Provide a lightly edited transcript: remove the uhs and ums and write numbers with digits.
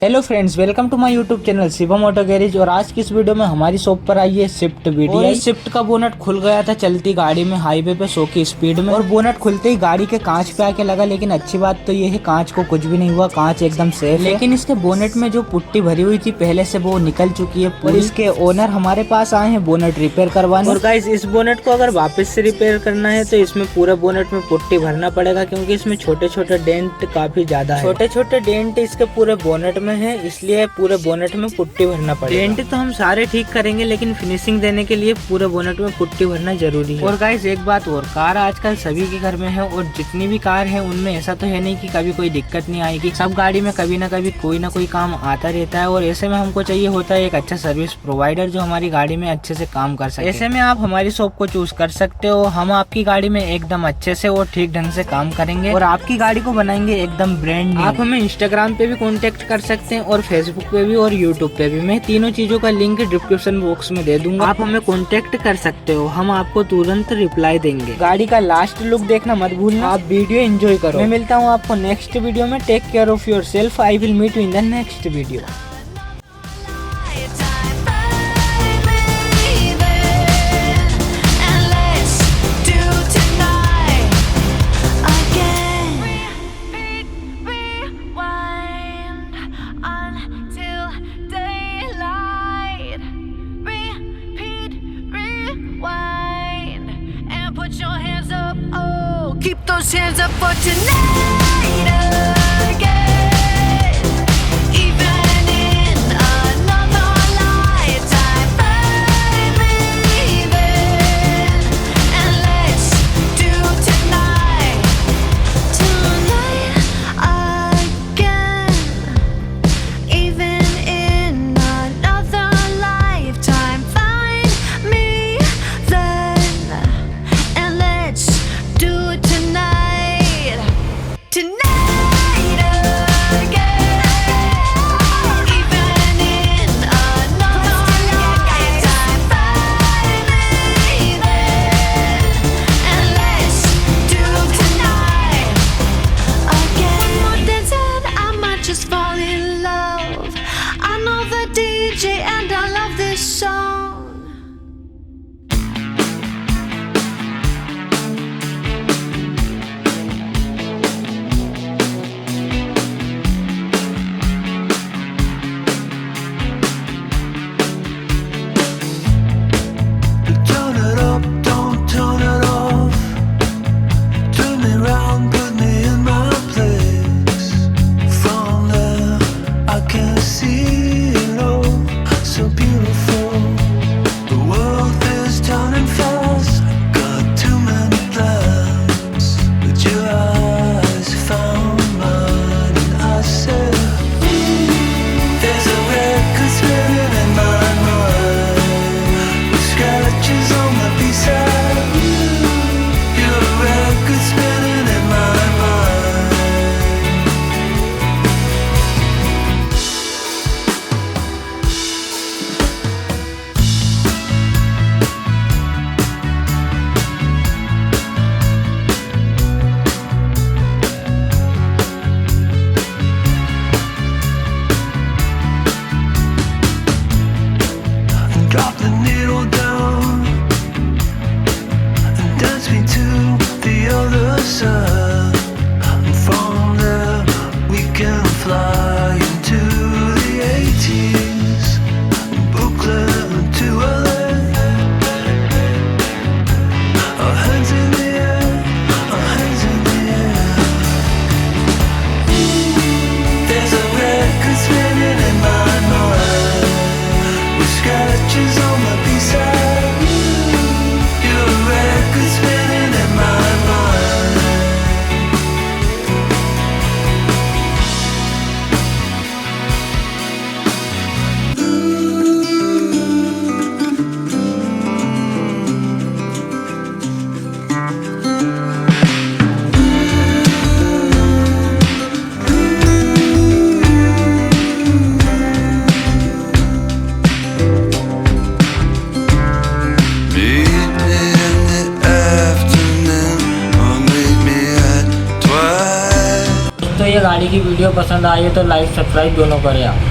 Hello friends, welcome to my YouTube channel Shivam auto garage. और आज की इस वीडियो में हमारी शॉप पर आई है स्विफ्ट वीडियो। स्विफ्ट का बोनट खुल गया था चलती गाड़ी में हाईवे पे 100 की स्पीड में, और बोनट खुलते ही गाड़ी के कांच पे आके लगा। लेकिन अच्छी बात तो ये है कांच को कुछ भी नहीं हुआ, कांच एकदम सेफ है। लेकिन इसके बोनट में जो पुट्टी भरी हुई थी पहले से वो निकल चुकी है और इसके ओनर हमारे पास आए हैं बोनट रिपेयर करवाने। और गाइस, इस बोनट को अगर वापस से रिपेयर करना है तो इसमें पूरा बोनट में पुट्टी भरना पड़ेगा, क्योंकि इसमें छोटे छोटे डेंट काफी ज्यादा है। छोटे छोटे डेंट इसके पूरे बोनट में है, इसलिए पूरे बोनट में पुट्टी भरना पड़ेगा। डेंट तो हम सारे ठीक करेंगे, लेकिन फिनिशिंग देने के लिए पूरे बोनट में पुट्टी भरना जरूरी है। और गाइस एक बात और, कार आजकल सभी के घर में है और जितनी भी कार है उनमें ऐसा तो है नहीं कि कभी कोई दिक्कत नहीं आएगी। सब गाड़ी में कभी ना कभी कोई ना कोई काम आता रहता है, और ऐसे में हमको चाहिए होता है एक अच्छा सर्विस प्रोवाइडर जो हमारी गाड़ी में अच्छे से काम कर सके। ऐसे में आप हमारी शॉप को चूज कर सकते हो। हम आपकी गाड़ी में एकदम अच्छे से और ठीक ढंग से काम करेंगे और आपकी गाड़ी को बनाएंगे एकदम ब्रांड न्यू। आप हमें इंस्टाग्राम पे भी कॉन्टेक्ट कर सकते हैं और फेसबुक पे भी और यूट्यूब पे भी। मैं तीनों चीजं का लिंक डिस्क्रिप्शन बॉक्स में दे दूंगा, आप हमें कांटेक्ट कर सकते हो। हम आपको तुरंत रिप्लाई देंगे। गाड़ी का लास्ट लुक देखना मत भूलना। आप वीडियो एंजॉय करो। मैं मिलता हूँ आपको नेक्स्ट वीडियो में। Take care of yourself. I will meet you in the next video. Put your hands up, oh, keep those hands up for tonight again. Even in another lifetime, baby, and let's do tonight again. Even in another lifetime, find me then. Let's do it tonight again. Even in another lifetime, find me then, and let's do tonight again. One more dance and I might just fall in love. I know the DJ and I love this song. Turn it up, don't turn it off. Turn me round, put me in my place. From there, I can see it all, so beautiful. Video पसंद आई है तो like subscribe दोनों करें आप।